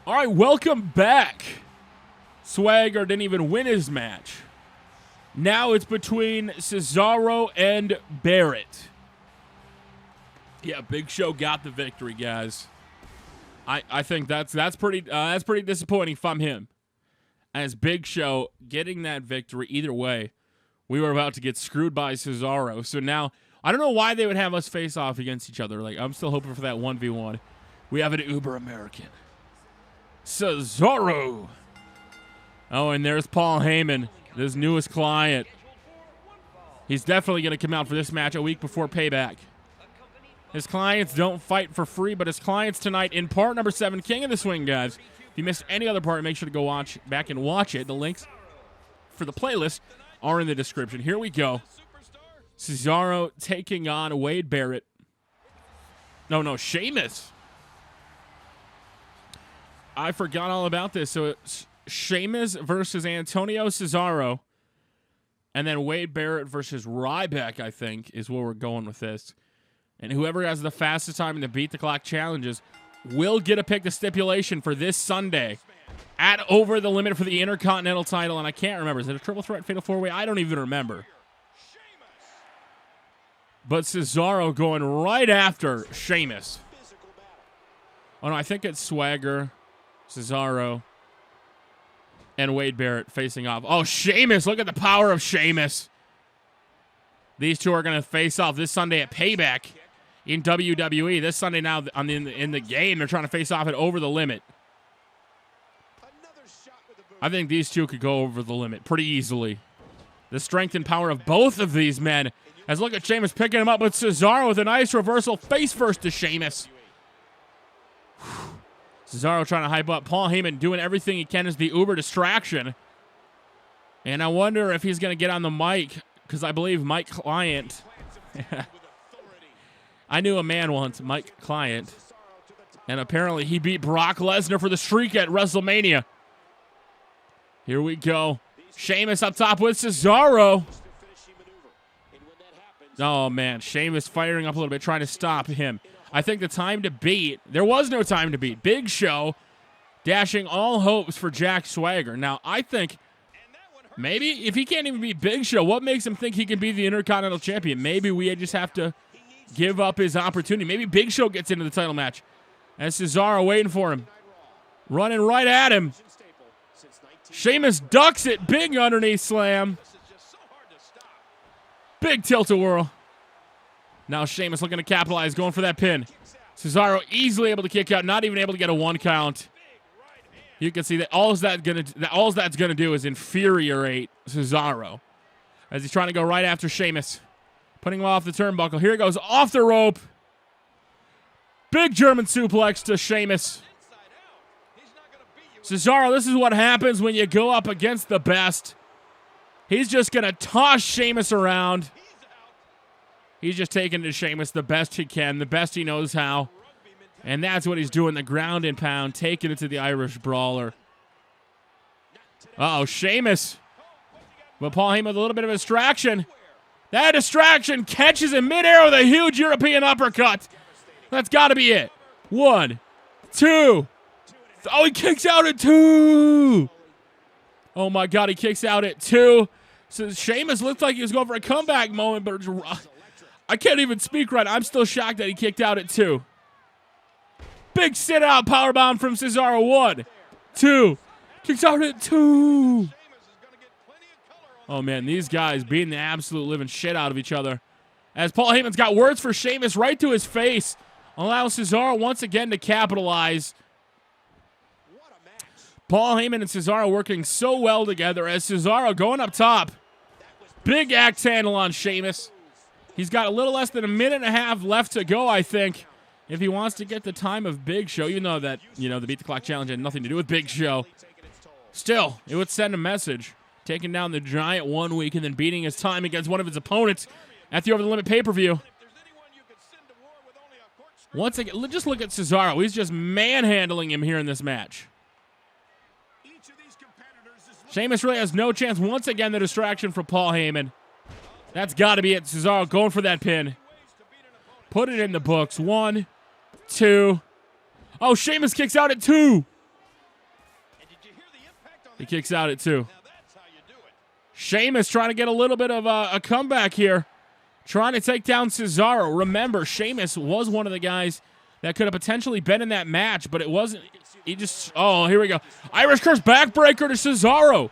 All right, welcome back. Swagger didn't even win his match. Now it's between Cesaro and Barrett. Yeah, Big Show got the victory, guys. I think that's pretty disappointing if I'm him. As Big Show getting that victory, either way, we were about to get screwed by Cesaro. So now I don't know why they would have us face off against each other. Like, I'm still hoping for that 1v1. We have an Uber American. Cesaro. Oh, and there's Paul Heyman, his newest client. He's definitely going to come out for this match a week before Payback. His clients don't fight for free, but his clients tonight in part number 7, King of the Swing, guys. If you missed any other part, make sure to go back and watch it. The links for the playlist are in the description. Here we go. Cesaro taking on Wade Barrett. No, Sheamus. I forgot all about this. So it's Sheamus versus Antonio Cesaro. And then Wade Barrett versus Ryback, I think, is where we're going with this. And whoever has the fastest time in the Beat the Clock challenges will get a pick the stipulation for this Sunday at Over the Limit for the Intercontinental title. And I can't remember. Is it a triple threat fatal 4-way? I don't even remember. But Cesaro going right after Sheamus. Oh, no, I think it's Swagger, Cesaro, and Wade Barrett facing off. Oh, Sheamus. Look at the power of Sheamus. These two are going to face off this Sunday at Payback in WWE. This Sunday now in the game, they're trying to face off at Over the Limit. I think these two could go over the limit pretty easily. The strength and power of both of these men. As look at Sheamus picking him up with Cesaro with a nice reversal face first to Sheamus. Cesaro trying to hype up Paul Heyman, doing everything he can as the Uber distraction. And I wonder if he's going to get on the mic, because I believe Mike Client. I knew a man once, Mike Client. And apparently he beat Brock Lesnar for the streak at WrestleMania. Here we go. Sheamus up top with Cesaro. Oh, man. Sheamus firing up a little bit, trying to stop him. I think the time to beat, there was no time to beat. Big Show dashing all hopes for Jack Swagger. Now, I think maybe if he can't even beat Big Show, what makes him think he can be the Intercontinental Champion? Maybe we just have to give up his opportunity. Maybe Big Show gets into the title match. And Cesaro waiting for him. Running right at him. Sheamus ducks it. Big underneath slam. Big tilt-a-whirl. Now Sheamus looking to capitalize, going for that pin. Cesaro easily able to kick out, not even able to get a 1 count. You can see that all that's gonna do is infuriate Cesaro as he's trying to go right after Sheamus, putting him off the turnbuckle. Here he goes off the rope. Big German suplex to Sheamus. Cesaro, this is what happens when you go up against the best. He's just going to toss Sheamus around. He's just taking to Sheamus the best he can, the best he knows how. And that's what he's doing, the ground and pound, taking it to the Irish Brawler. Uh-oh, Sheamus. But Paul Heyman with a little bit of a distraction. That distraction catches him midair with a huge European uppercut. That's got to be it. 1, 2. Oh, he kicks out at 2. Oh, my God, he kicks out at 2. So Sheamus looked like he was going for a comeback moment, but I can't even speak right. I'm still shocked that he kicked out at 2. Big sit-out powerbomb from Cesaro. 1, 2. Kicks out at 2. Oh, man, these guys beating the absolute living shit out of each other. As Paul Heyman's got words for Sheamus right to his face. Allows Cesaro once again to capitalize. Paul Heyman and Cesaro working so well together as Cesaro going up top. Big axe handle on Sheamus. He's got a little less than a minute and a half left to go, I think, if he wants to get the time of Big Show. You know that, the Beat the Clock Challenge had nothing to do with Big Show. Still, it would send a message. Taking down the Giant 1 week and then beating his time against one of his opponents at the Over the Limit pay-per-view. Once again, just look at Cesaro. He's just manhandling him here in this match. Sheamus really has no chance. Once again, the distraction for Paul Heyman. That's got to be it. Cesaro going for that pin. Put it in the books. 1, 2. Oh, Sheamus kicks out at 2. He kicks out at 2. Sheamus trying to get a little bit of a comeback here. Trying to take down Cesaro. Remember, Sheamus was one of the guys that could have potentially been in that match, but it wasn't. He just, oh, here we go. Irish Curse backbreaker to Cesaro.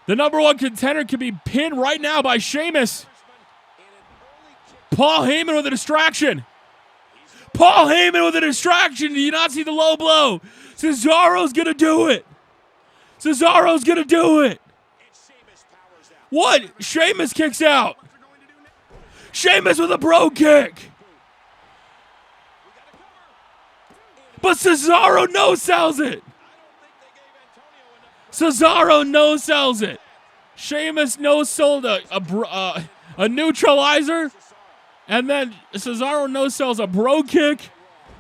The #1 contender can be pinned right now by Sheamus. Paul Heyman with a distraction. Paul Heyman with a distraction. Do you not see the low blow? Cesaro's going to do it. Cesaro's going to do it. What? Sheamus kicks out. Sheamus with a bro kick. But Cesaro no-sells it. Cesaro no-sells it. Sheamus no-sold a neutralizer. And then Cesaro no-sells a bro kick.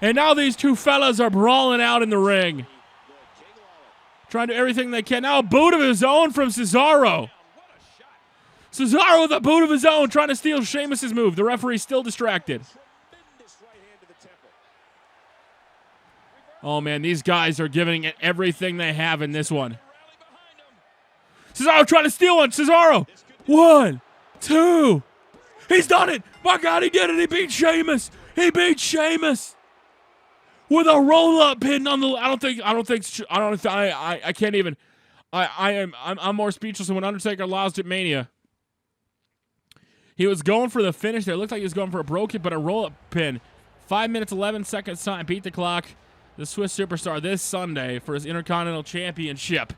And now these two fellas are brawling out in the ring. Trying to do everything they can. Now a boot of his own from Cesaro. Cesaro with a boot of his own trying to steal Sheamus' move. The referee's still distracted. Oh, man, these guys are giving it everything they have in this one. Cesaro trying to steal one. Cesaro. 1, 2. He's done it. My God, he did it. He beat Sheamus. He beat Sheamus with a roll-up pin on the. I can't even. I'm more speechless than when Undertaker lost at Mania. He was going for the finish there. It looked like he was going for a bro kick, but a roll-up pin. 5 minutes, 11 seconds time. Beat the clock. The Swiss Superstar this Sunday for his Intercontinental Championship.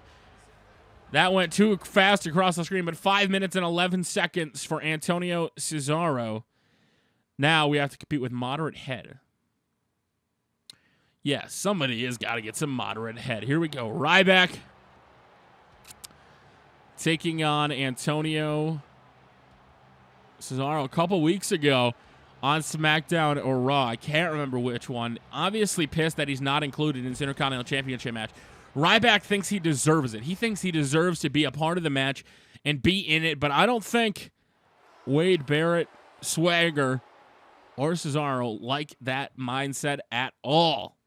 That went too fast across the screen, but 5 minutes and 11 seconds for Antonio Cesaro. Now we have to compete with moderate head. Yeah, somebody has got to get some moderate head. Here we go. Ryback taking on Antonio Cesaro a couple weeks ago on SmackDown or Raw. I can't remember which one. Obviously pissed that he's not included in his Intercontinental Championship match. Ryback thinks he deserves it. He thinks he deserves to be a part of the match and be in it, but I don't think Wade Barrett, Swagger, or Cesaro like that mindset at all.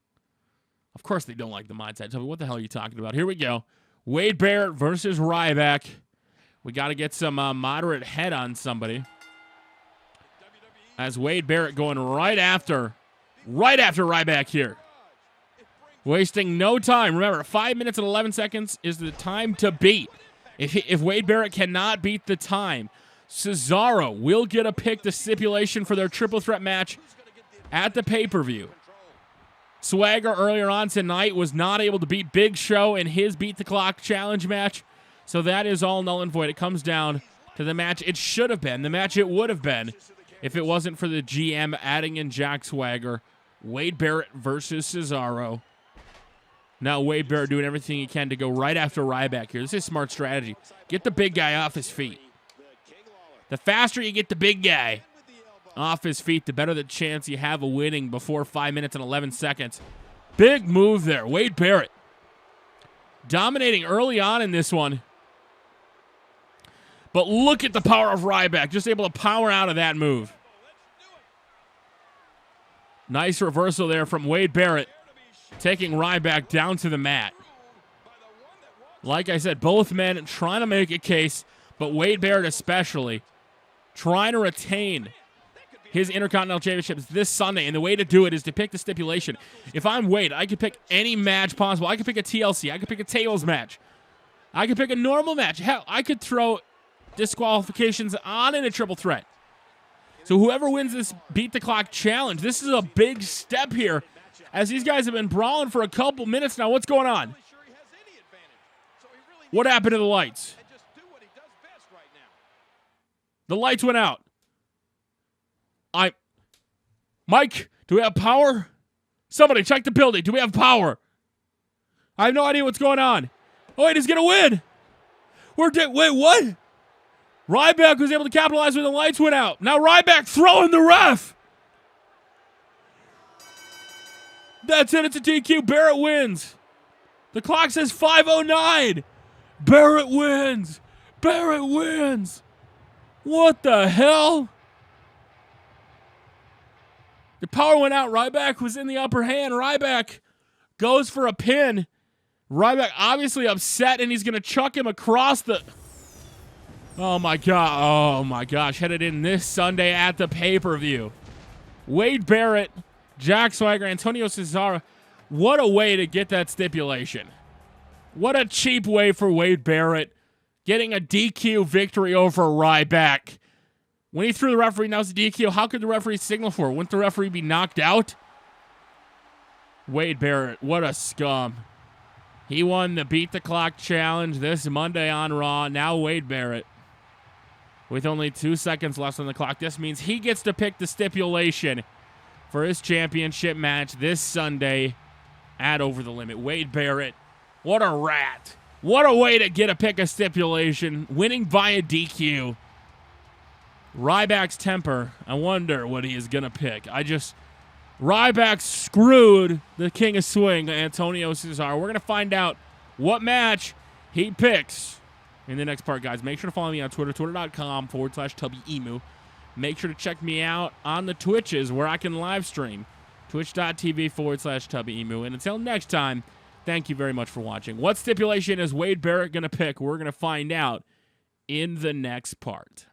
Of course they don't like the mindset. Tell me, what the hell are you talking about? Here we go. Wade Barrett versus Ryback. We got to get some moderate head on somebody. As Wade Barrett going right after Ryback here. Wasting no time. Remember, 5 minutes and 11 seconds is the time to beat. If Wade Barrett cannot beat the time, Cesaro will get a pick, the stipulation for their triple threat match at the pay-per-view. Swagger earlier on tonight was not able to beat Big Show in his Beat the Clock challenge match, so that is all null and void. It comes down to the match it should have been, the match it would have been, if it wasn't for the GM adding in Jack Swagger. Wade Barrett versus Cesaro. Now Wade Barrett doing everything he can to go right after Ryback here. This is smart strategy. Get the big guy off his feet. The faster you get the big guy off his feet, the better the chance you have of winning before 5 minutes and 11 seconds. Big move there. Wade Barrett dominating early on in this one. But look at the power of Ryback. Just able to power out of that move. Nice reversal there from Wade Barrett, taking Ryback down to the mat. Like I said, both men trying to make a case, but Wade Barrett especially trying to retain his Intercontinental Championships this Sunday, and the way to do it is to pick the stipulation. If I'm Wade, I could pick any match possible. I could pick a TLC. I could pick a tables match. I could pick a normal match. Hell, I could throw disqualifications on in a triple threat. So whoever wins this Beat the Clock challenge, this is a big step here, as these guys have been brawling for a couple minutes now. What's going on? What happened to the lights? The lights went out. Mike, do we have power? Somebody check the building. Do we have power? I have no idea what's going on. Oh, wait, he's going to win. Wait, what? Ryback was able to capitalize when the lights went out. Now Ryback throwing the ref. That's it. It's a DQ. Barrett wins. The clock says 5:09. Barrett wins. Barrett wins. What the hell? The power went out. Ryback was in the upper hand. Ryback goes for a pin. Ryback obviously upset, and he's going to chuck him across the... Oh, my God. Oh, my gosh. Headed in this Sunday at the pay-per-view. Wade Barrett, Jack Swagger, Antonio Cesaro. What a way to get that stipulation. What a cheap way for Wade Barrett getting a DQ victory over Ryback. When he threw the referee, now it's a DQ. How could the referee signal for it? Wouldn't the referee be knocked out? Wade Barrett, what a scum. He won the Beat the Clock challenge this Monday on Raw. Now Wade Barrett, with only 2 seconds left on the clock. This means he gets to pick the stipulation for his championship match this Sunday at Over the Limit. Wade Barrett, what a rat. What a way to get a pick a stipulation, winning by a DQ. Ryback's temper, I wonder what he is going to pick. Ryback screwed the King of Swing, Antonio Cesaro. We're going to find out what match he picks in the next part, guys. Make sure to follow me on Twitter, twitter.com/TubbyEmu. Make sure to check me out on the Twitches where I can live stream, twitch.tv/TubbyEmu. And until next time, thank you very much for watching. What stipulation is Wade Barrett going to pick? We're going to find out in the next part.